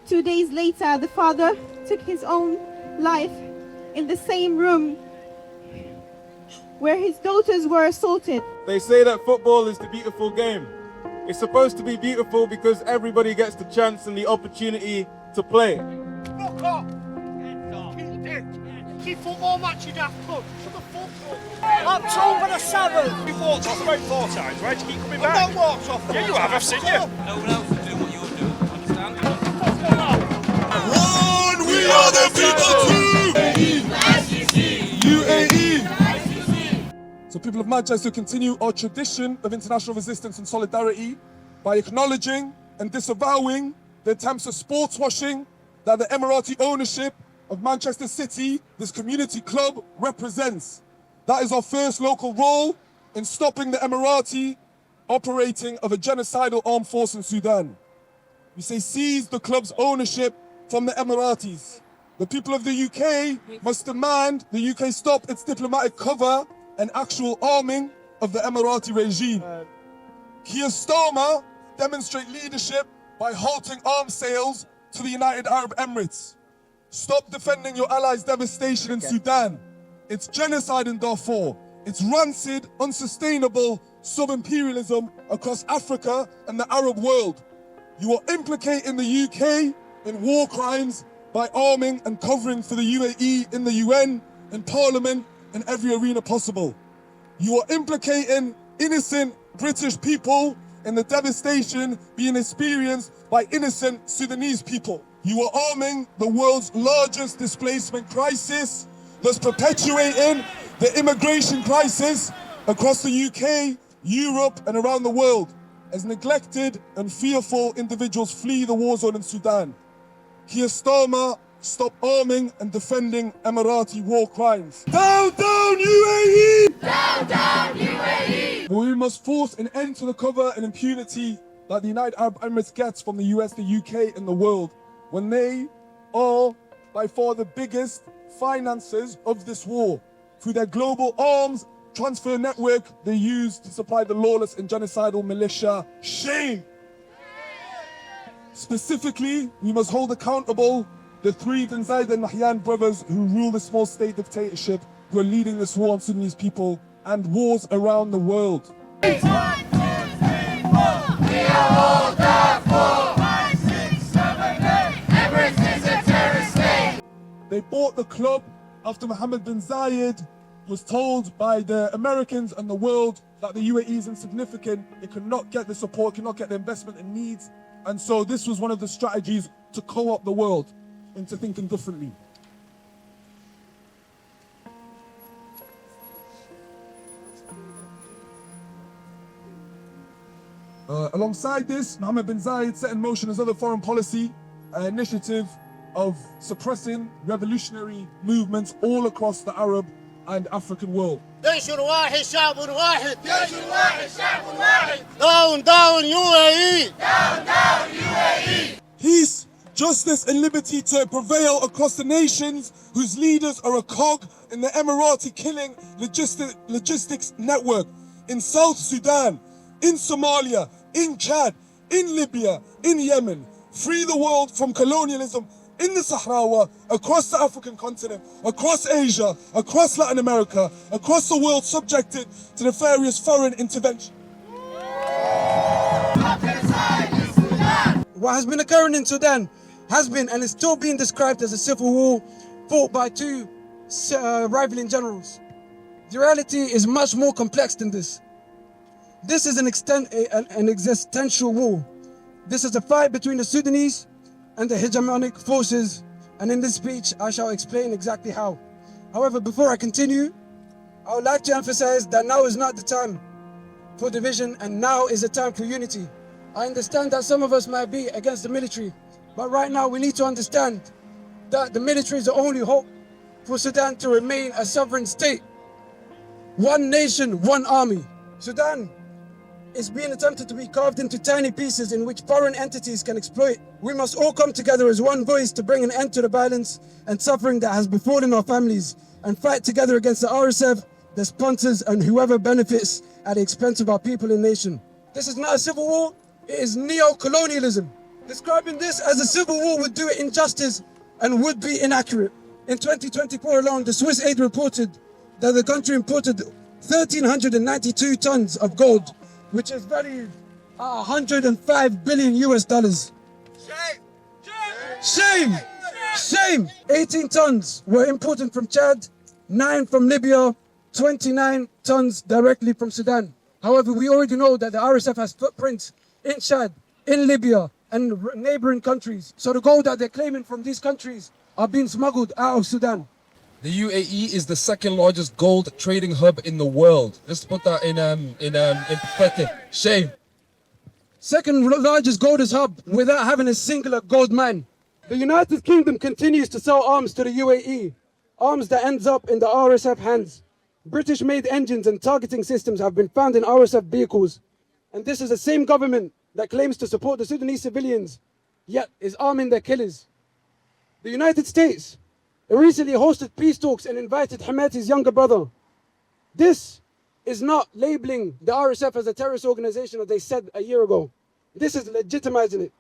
2 days later, the father took his own life in the same room where his daughters were assaulted. They say that football is the beautiful game. It's supposed to be beautiful because everybody gets the chance and the opportunity to play. Fuck off! Keep football match, you daft cunt. Shut the fuck up. October the 7th. You've walked off about 4 times, right? You keep coming I've back. not walked off. Yeah, you have. I've seen you. No one else will do what you're doing, understand? One, we are the people too. UAE. So people of Manchester continue our tradition of international resistance and solidarity by acknowledging and disavowing the attempts of sports washing that the Emirati ownership of Manchester City, this community club, represents. That is our first local role in stopping the Emirati operating of a genocidal armed force in Sudan. We say seize the club's ownership from the Emiratis. The people of the UK must demand the UK stop its diplomatic cover and actual arming of the Emirati regime. Keir Starmer demonstrate leadership by halting arms sales to the United Arab Emirates. Stop defending your allies' devastation in Sudan. It's genocide in Darfur. It's rancid, unsustainable sub-imperialism across Africa and the Arab world. You are implicating the UK in war crimes by arming and covering for the UAE in the UN, in Parliament, in every arena possible. You are implicating innocent British people in the devastation being experienced by innocent Sudanese people. You are arming the world's largest displacement crisis, thus perpetuating the immigration crisis across the UK, Europe, and around the world, as neglected and fearful individuals flee the war zone in Sudan. Keir Starmer, stop arming and defending Emirati war crimes. Down, down, UAE! Down, down, UAE! We must force an end to the cover and impunity that the United Arab Emirates gets from the US, the UK, and the world, when they are by far the biggest financiers of this war. Through their global arms transfer network they use to supply the lawless and genocidal militia. Shame! Specifically, we must hold accountable the 3 Ben Zayed and Nahyan brothers who rule the small state dictatorship, who are leading this war on Sudanese people and wars around the world. 1, 2, 3, 4. We are all Darfur. 5, 6, 7, 8. Emirates is a terrorist state. They bought the club after Mohammed bin Zayed was told by the Americans and the world that the UAE is insignificant, it cannot get the support, cannot get the investment it needs. And so this was one of the strategies to co-opt the world into thinking differently. Alongside this, Mohammed bin Zayed set in motion his other foreign policy initiative of suppressing revolutionary movements all across the Arab and African world. جيش واحد شعب واحد. جيش واحد شعب واحد. Down, down, UAE! Down, down, UAE! Peace, justice and liberty to prevail across the nations whose leaders are a cog in the Emirati killing logistics network in South Sudan, in Somalia, in Chad, in Libya, in Yemen. Free the world from colonialism in the Sahrawi, across the African continent, across Asia, across Latin America, across the world subjected to nefarious foreign intervention. What has been occurring in Sudan has been and is still being described as a civil war fought by 2 rivaling generals. The reality is much more complex than this. This is an existential war. This is a fight between the Sudanese and the hegemonic forces, and in this speech I shall explain exactly how. However, before I continue, I would like to emphasize that now is not the time for division and now is the time for unity. I understand that some of us might be against the military, but right now we need to understand that the military is the only hope for Sudan to remain a sovereign state. One nation, one army. Sudan is being attempted to be carved into tiny pieces in which foreign entities can exploit. We must all come together as one voice to bring an end to the violence and suffering that has befallen our families and fight together against the RSF, the sponsors, and whoever benefits at the expense of our people and nation. This is not a civil war, it is neo-colonialism. Describing this as a civil war would do it injustice and would be inaccurate. In 2024 alone, the Swiss aid reported that the country imported 1,392 tons of gold, which is valued at 105 billion US dollars. Shame! Shame! 18 tons were imported from Chad, 9 from Libya, 29 tons directly from Sudan. However, we already know that the RSF has footprints in Chad, in Libya, and neighboring countries. So the gold that they're claiming from these countries are being smuggled out of Sudan. The UAE is the second largest gold trading hub in the world. Let's put that in perspective. Shame. Second largest gold hub without having a singular gold mine. The United Kingdom continues to sell arms to the UAE, arms that ends up in the RSF hands. British-made engines and targeting systems have been found in RSF vehicles. And this is the same government that claims to support the Sudanese civilians, yet is arming their killers. The United States recently hosted peace talks and invited Hamati's younger brother. This is not labeling the RSF as a terrorist organization as they said a year ago. This is legitimizing it.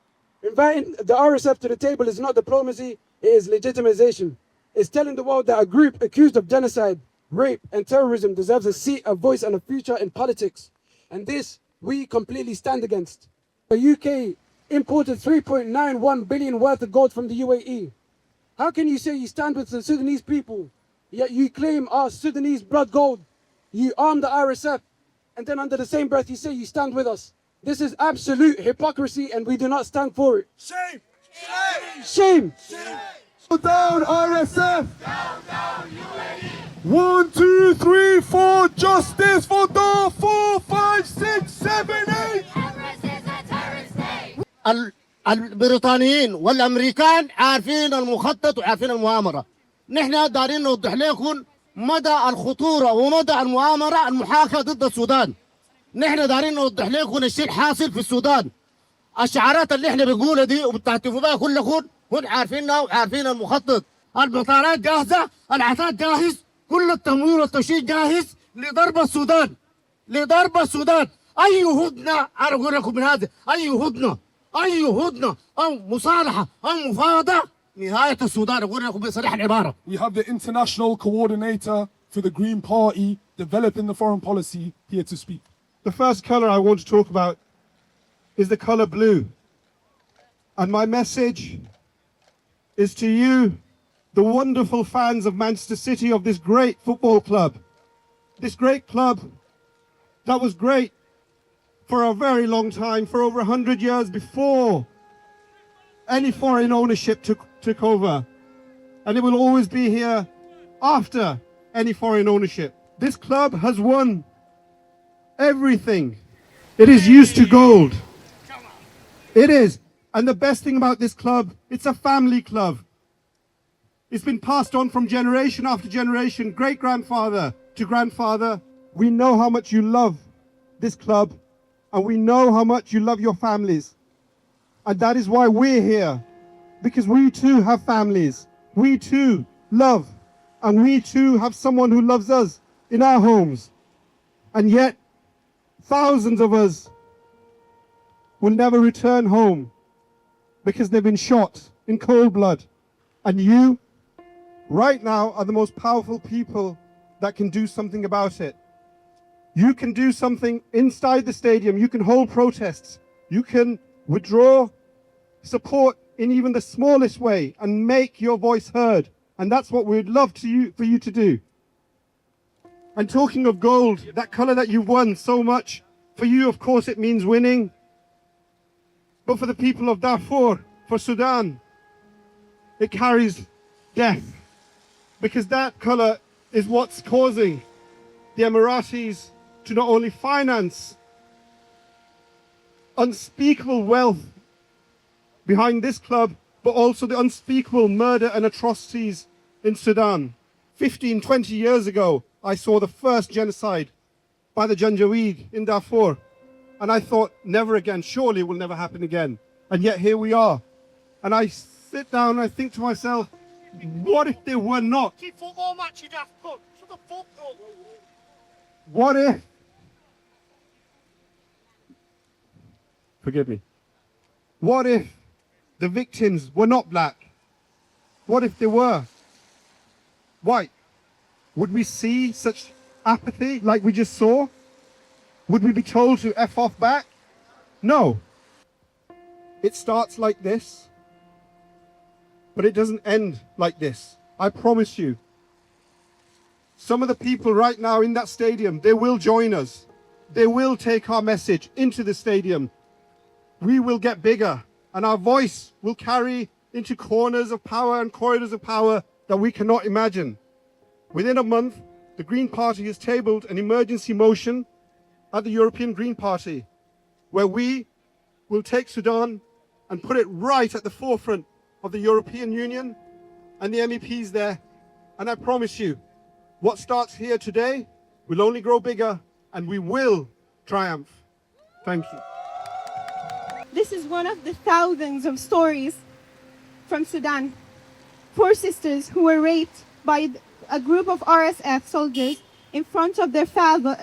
Inviting the RSF to the table is not diplomacy, it is legitimization. It's telling the world that a group accused of genocide, rape and terrorism deserves a seat, a voice and a future in politics. And this we completely stand against. The UK imported 3.91 billion worth of gold from the UAE. How can you say you stand with the Sudanese people, yet you claim our Sudanese blood gold, you arm the RSF, and then under the same breath you say you stand with us? This is absolute hypocrisy and we do not stand for it. Shame! Shame! Down RSF! Down UAE! 1, 2, 3, 4, justice for Darfur! 5, 6, 7, 8! البريطانيين والامريكان عارفين المخطط وعارفين المؤامره. نحن دارين نوضح لكم مدى الخطوره ومدى المؤامره المحاكاه ضد السودان. نحن دارين نوضح لكم الشيء الحاصل في السودان. الشعارات اللي احنا بنقولها دي وبتهتفوا بها كلكم هم عارفينها وعارفين المخطط. البطارات جاهزه، العتاد جاهز، كل التمويل والتشييد جاهز لضرب السودان. لضرب السودان. اي هدنه انا اقول لكم من هذا، اي هدنه او مصالحه او مفاوضه نهايه السودان. اقول لكم بصريح العباره. We have the international coordinator for the Green Party developing the foreign policy here to speak. The first colour I want to talk about is the colour blue. And my message is to you, the wonderful fans of Manchester City, of this great football club. This great club that was great for a very long time, for over 100 years before any foreign ownership took over. And it will always be here after any foreign ownership. This club has won everything. It is used to gold. It is. And the best thing about this club, it's a family club. It's been passed on from generation after generation, great-grandfather to grandfather. We know how much you love this club, and we know how much you love your families. And that is why we're here, because we too have families. We too love, and we too have someone who loves us in our homes. And yet, thousands of us will never return home because they've been shot in cold blood. And you, right now, are the most powerful people that can do something about it. You can do something inside the stadium. You can hold protests. You can withdraw support in even the smallest way and make your voice heard. And that's what we'd love for you to do. And talking of gold, that color that you've won so much, for you, of course, it means winning. But for the people of Darfur, for Sudan, it carries death. Because that color is what's causing the Emiratis to not only finance unspeakable wealth behind this club, but also the unspeakable murder and atrocities in Sudan. 15, 20 years ago, I saw the first genocide by the Janjaweed in Darfur. And I thought, never again, surely it will never happen again. And yet here we are. And I sit down and I think to myself, what if they were not? Keep football match, you daft cunt. Shut the fuck up. What if? Forgive me. What if the victims were not black? What if they were white? Would we see such apathy like we just saw? Would we be told to F off back? No. It starts like this, but it doesn't end like this. I promise you. Some of the people right now in that stadium, they will join us. They will take our message into the stadium. We will get bigger, and our voice will carry into corners of power and corridors of power that we cannot imagine. Within a month, the Green Party has tabled an emergency motion at the European Green Party, where we will take Sudan and put it right at the forefront of the European Union and the MEPs there. And I promise you, what starts here today will only grow bigger, and we will triumph. Thank you. This is one of the thousands of stories from Sudan. 4 sisters who were raped by a group of RSF soldiers in front of their father.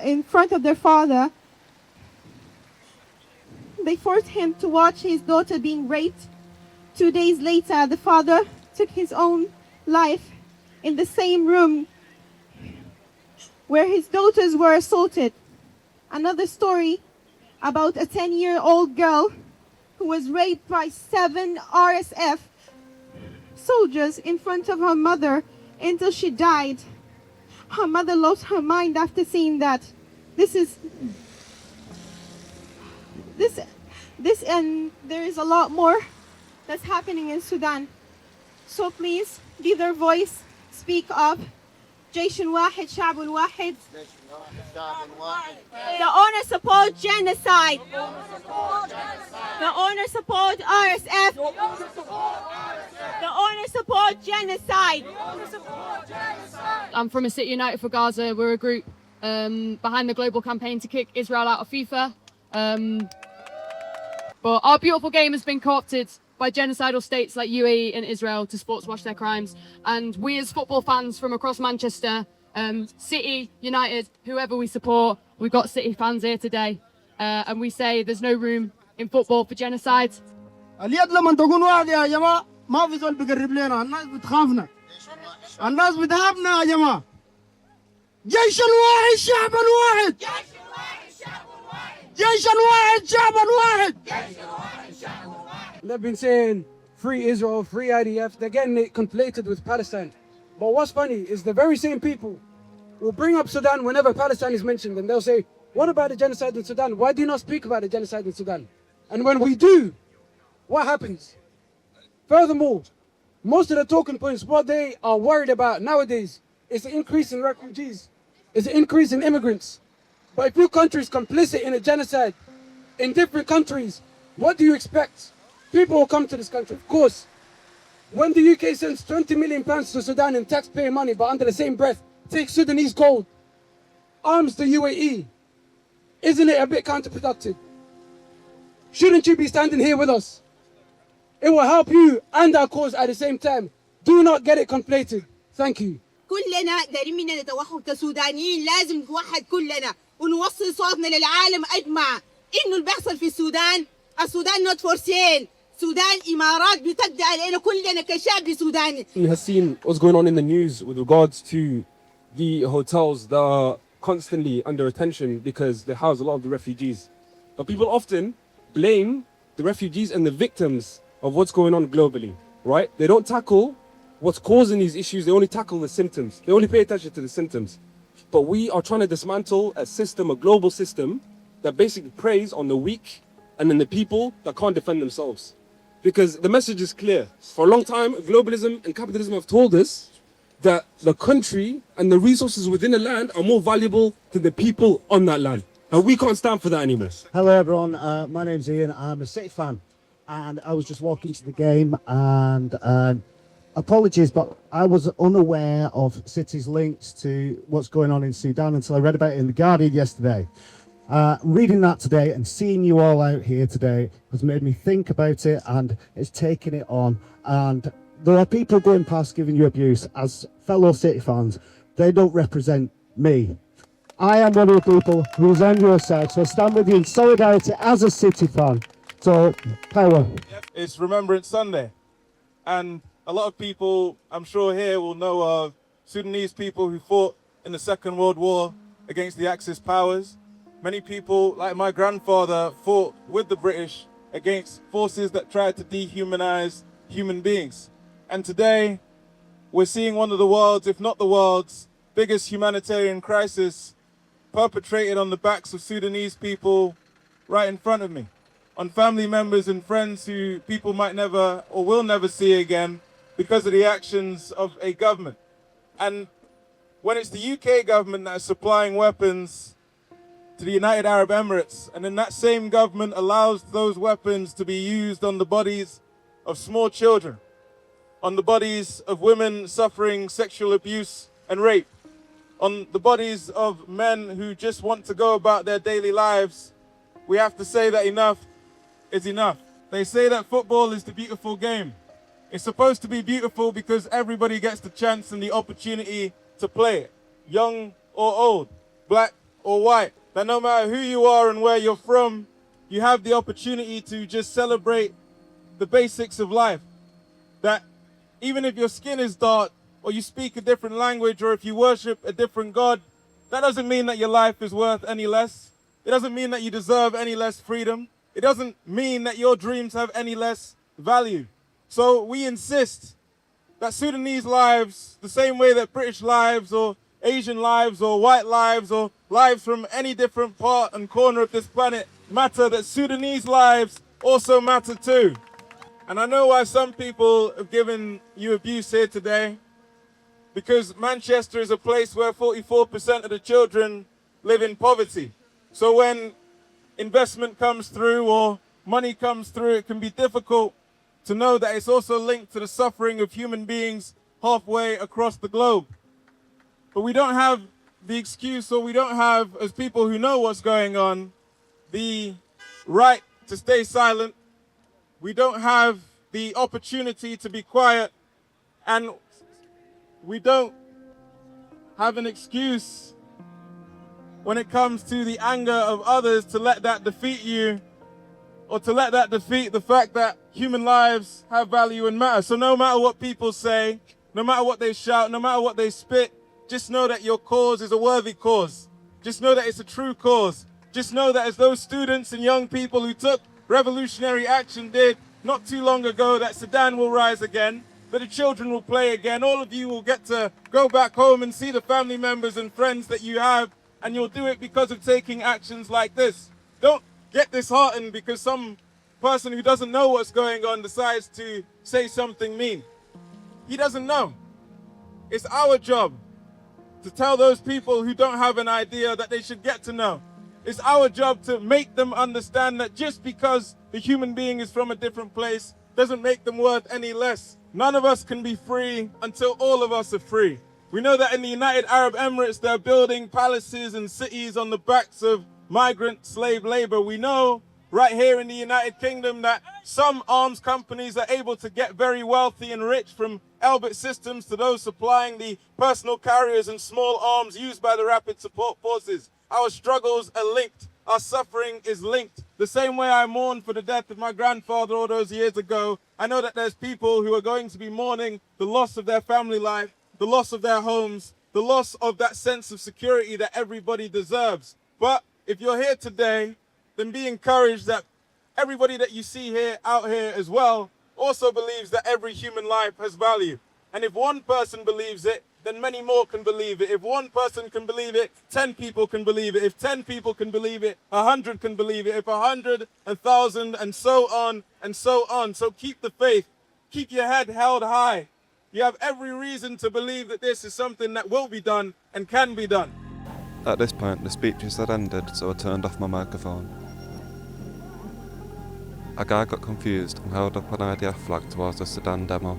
They forced him to watch his daughter being raped. 2 days later, the father took his own life in the same room where his daughters were assaulted. Another story about a 10-year-old girl who was raped by 7 RSF soldiers in front of her mother until she died. Her mother lost her mind after seeing that. This and there is a lot more that's happening in Sudan. So please be their voice, speak up. جيش واحد شعب واحد. The owner support genocide. The owner support RSF. The owner support genocide. I'm from a City United for Gaza. We're a group behind the global campaign to kick Israel out of FIFA. But our beautiful game has been co-opted by genocidal states like UAE and Israel to sports wash their crimes. And we as football fans from across Manchester, City, United, whoever we support, we've got City fans here today. And we say there's no room in football for genocide. اليد لما تكون واحدة يا جماعة ما في زول بيقرب لنا، الناس بتخافنا، الناس بتهابنا يا جماعة. جيش واحد شعب واحد. جيش واحد شعب واحد. They've been saying free Israel, free IDF. They're getting it conflated with Palestine. But what's funny is the very same people will bring up Sudan whenever Palestine is mentioned, and they'll say, what about the genocide in Sudan? Why do you not speak about the genocide in Sudan? And when we do, what happens? Furthermore, most of the talking points, what they are worried about nowadays is the increase in refugees, is the increase in immigrants. But if your country is complicit in a genocide in different countries, what do you expect? People will come to this country, of course. When the UK sends 20 million pounds to Sudan in taxpayer money, but under the same breath, takes Sudanese gold, arms the UAE, isn't it a bit counterproductive? Shouldn't you be standing here with us? It will help you and our cause at the same time. Do not get it conflated. Thank you. كلنا دايرين مننا نتوحد كسودانيين، لازم نتوحد كلنا ونوصل صوتنا للعالم أجمع إنه اللي بيحصل في السودان not for sale. Sudan إمارات بتقضي علينا كلنا كشعب سوداني. He has seen what's going on in the news with regards to the hotels that are constantly under attention because they house a lot of the refugees. But people often blame the refugees and the victims of what's going on globally, right? They don't tackle what's causing these issues, they only tackle the symptoms. They only pay attention to the symptoms. But we are trying to dismantle a system, a global system, that basically preys on the weak and then the people that can't defend themselves. Because the message is clear. For a long time, globalism and capitalism have told us that the country and the resources within the land are more valuable than the people on that land. And we can't stand for that anymore. Hello everyone, my name's Ian, I'm a City fan and I was just walking to the game and apologies, but I was unaware of City's links to what's going on in Sudan until I read about it in The Guardian yesterday. Reading that today and seeing you all out here today has made me think about it and it's taken it on. And there are people going past giving you abuse as fellow City fans. They don't represent me. I am one of the people who's on your side, so I stand with you in solidarity as a City fan. So, Taiwan. It's Remembrance Sunday. And a lot of people, I'm sure here, will know of Sudanese people who fought in the Second World War against the Axis powers. Many people, like my grandfather, fought with the British against forces that tried to dehumanize human beings. And today, we're seeing one of the world's, if not the world's, biggest humanitarian crisis perpetrated on the backs of Sudanese people right in front of me, on family members and friends who people might never or will never see again because of the actions of a government. And when it's the UK government that is supplying weapons to the United Arab Emirates, and then that same government allows those weapons to be used on the bodies of small children, on the bodies of women suffering sexual abuse and rape, on the bodies of men who just want to go about their daily lives, we have to say that enough is enough. They say that football is the beautiful game. It's supposed to be beautiful because everybody gets the chance and the opportunity to play it, young or old, black or white. That no matter who you are and where you're from, you have the opportunity to just celebrate the basics of life. That even if your skin is dark, or you speak a different language, or if you worship a different God, that doesn't mean that your life is worth any less. It doesn't mean that you deserve any less freedom. It doesn't mean that your dreams have any less value. So we insist that Sudanese lives, the same way that British lives, or Asian lives, or white lives, or lives from any different part and corner of this planet matter, that Sudanese lives also matter too. And I know why some people have given you abuse here today, because Manchester is a place where 44% of the children live in poverty. So when investment comes through or money comes through, it can be difficult to know that it's also linked to the suffering of human beings halfway across the globe. But we don't have the excuse, or we don't have, as people who know what's going on, the right to stay silent. We don't have the opportunity to be quiet, and we don't have an excuse when it comes to the anger of others to let that defeat you, or to let that defeat the fact that human lives have value and matter. So no matter what people say, no matter what they shout, no matter what they spit, just know that your cause is a worthy cause. Just know that it's a true cause. Just know that as those students and young people who took revolutionary action did not too long ago, that Sudan will rise again, that the children will play again. All of you will get to go back home and see the family members and friends that you have, and you'll do it because of taking actions like this. Don't get disheartened because some person who doesn't know what's going on decides to say something mean. He doesn't know. It's our job to tell those people who don't have an idea that they should get to know. It's our job to make them understand that just because the human being is from a different place doesn't make them worth any less. None of us can be free until all of us are free. We know that in the United Arab Emirates, they're building palaces and cities on the backs of migrant slave labor. We know right here in the United Kingdom that some arms companies are able to get very wealthy and rich, from Elbit Systems to those supplying the personal carriers and small arms used by the Rapid Support Forces. Our struggles are linked. Our suffering is linked. The same way I mourned for the death of my grandfather all those years ago, I know that there's people who are going to be mourning the loss of their family life, the loss of their homes, the loss of that sense of security that everybody deserves. But if you're here today, then be encouraged that everybody that you see here, out here as well, also believes that every human life has value. And if one person believes it, then many more can believe it. If one person can believe it, 10 people can believe it. If 10 people can believe it, 100 can believe it. If 100, 1,000, and so on and so on. So keep the faith. Keep your head held high. You have every reason to believe that this is something that will be done and can be done. At this point, the speeches had ended, so I turned off my microphone. A guy got confused and held up an IDF flag towards the Sudan demo,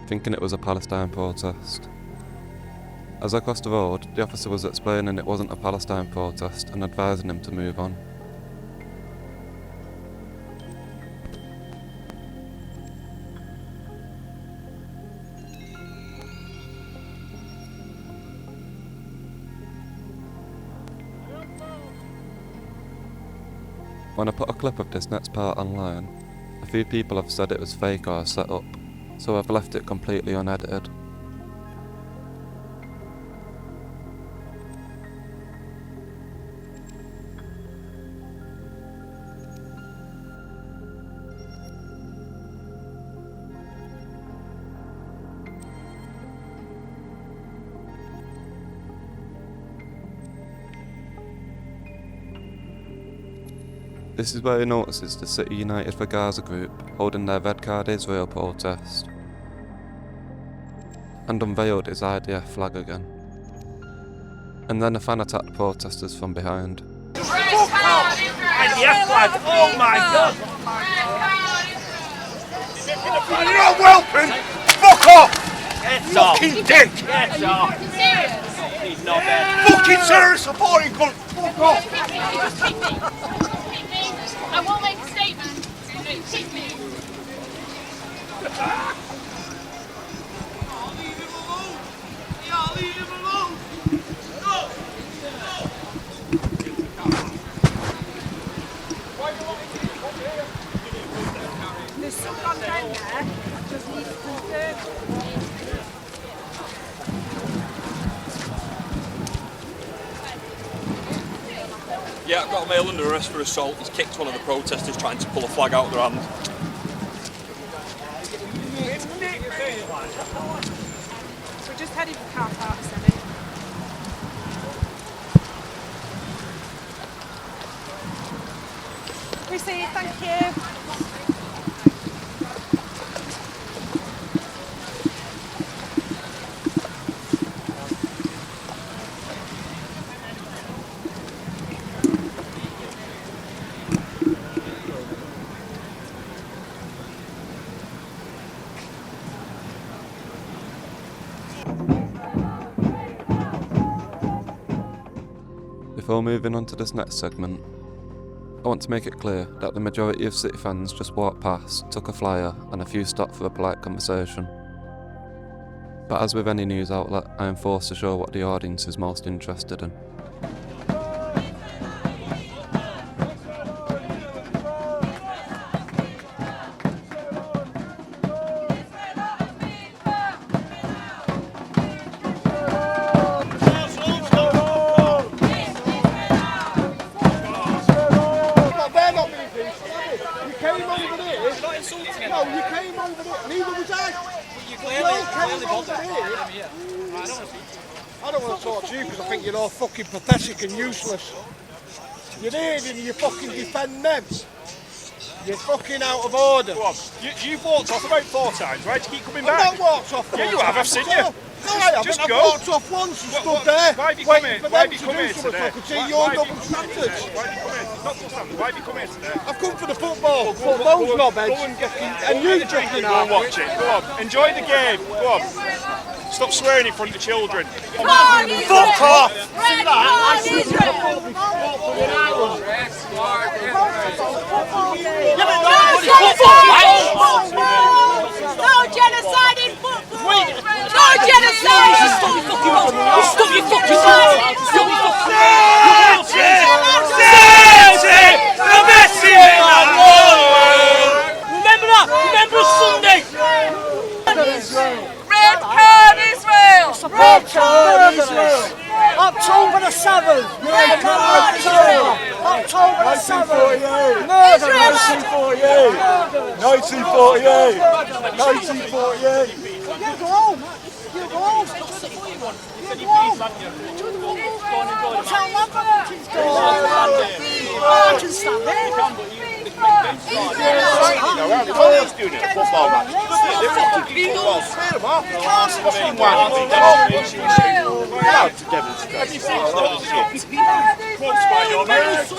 thinking it was a Palestine protest. As I crossed the road, the officer was explaining it wasn't a Palestine protest and advising him to move on. When I put a clip of this next part online, a few people have said it was fake or set up, so I've left it completely unedited. This is where he notices the City United for Gaza group holding their Red Card Israel protest, and unveiled his IDF flag again. And then a fan attacked the protesters from behind. IDF flag, oh my god! You're not welcome! Fuck off! Fucking dick! He's not there. Fucking terrorist supporting cunt! Fuck off! I won't make a statement. Kick me. Leave him alone! There's someone down there just needs to confirm. Yeah, I've got a male under arrest for assault. He's kicked one of the protesters trying to pull a flag out of their hand. We're just heading for car park, Sammy. Receive, thank you. Before moving on to this next segment, I want to make it clear that the majority of City fans just walked past, took a flyer and a few stopped for a polite conversation. But as with any news outlet, I am forced to show what the audience is most interested in. I don't want to talk to you because I think you're all fucking pathetic and useless. You're here and you fucking defend them. You're fucking out of order. Go on. You've walked off about 4 times, right? You keep coming back. I've not walked off 4 Yeah, you have. I've seen you. No, I haven't. Just I've go. walked off once and stood there Why have you waiting for why them have you to come do here something so I today? could see your double standards. Why have you come here? Not double standards. Why have you come here today? I've come for the football. For those knobheads. And you fucking Go and watch it. Go on. Enjoy the game. Go on. Stop swearing in front of children. Fuck off! See that? I see you No genocide in football! No genocide! Stop your fucking mouth! Stop your fucking mouth! Stop your fucking mouth! Remember that! Remember Sunday! Red Card Israel! Red Card Israel! October the 7th! Red Card Israel! October the 7th! Murder! 1948! 1948! 1948! You go home! You go home! You go home! Tell them that it's going on! I can stand there! He's doing it, a football match. They're fucking football. Allowed to demonstrate. Have you seen that shit? Quotes by your manager.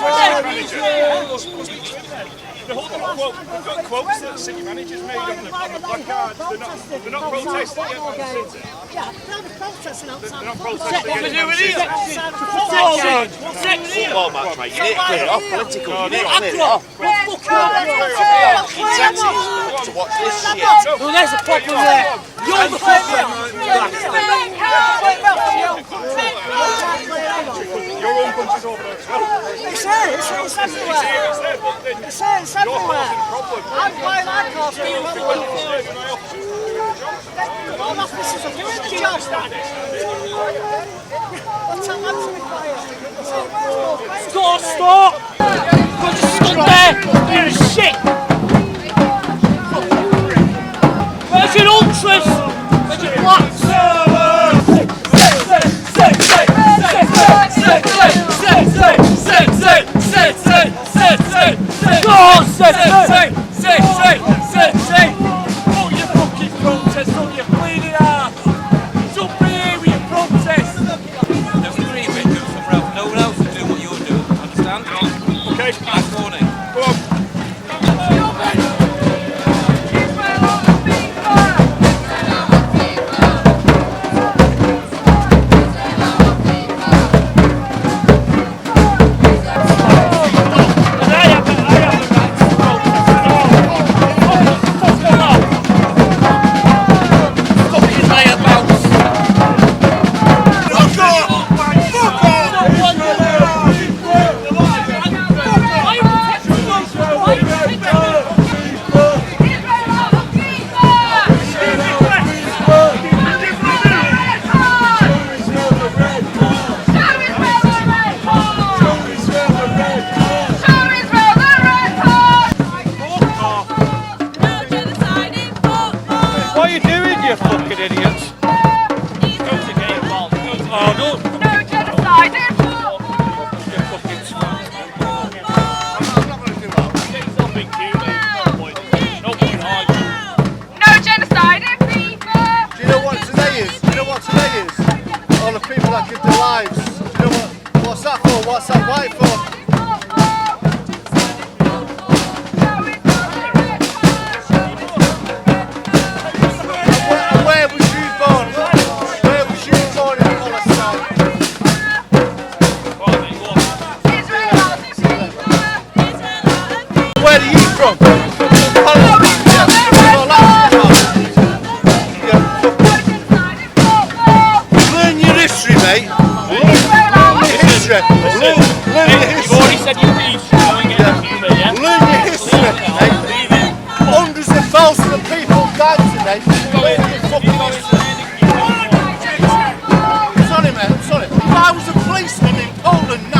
They're got quotes that the city managers made on the placards. They're not protesting yet from the city. Yeah, they're protesting outside. They're not protesting What yet. we doing here? Football match, mate. You need to clear it off. Political. You need to clear it off. To watch this shit. Well, there's a problem there. You're the problem. Your own country's over there as well. It's It's everywhere. I'm buying that car for you. All officers are doing the job. I'll tell them to be quiet. Stop! You're just stood there. You're shit. Where's your ultras? Where's your blacks? Oh, you fucking protest on your bleeding ass! Jump here with your protest! Don't agree with it, do somewhere else. No one else will do what you're doing, understand? Okay. Nice warning. Go on. What are you doing, you fucking idiots? Oh, no. No genocide in football! You fucking swine. No genocide in FIFA! Do you know what today is? Do you know what today is? All the people that give their lives. Do you know what's that for? What's that white for? And where was you born? Where was you born in Palestine? Where are you from? Palestine. Learn your history, mate. Learn your history. Learn your history. You've already said your piece. Learn your history, mate. Hundreds of thousands of people died today. Learn your fucking history. Sorry, mate. I'm sorry. If I was a policeman in Poland now,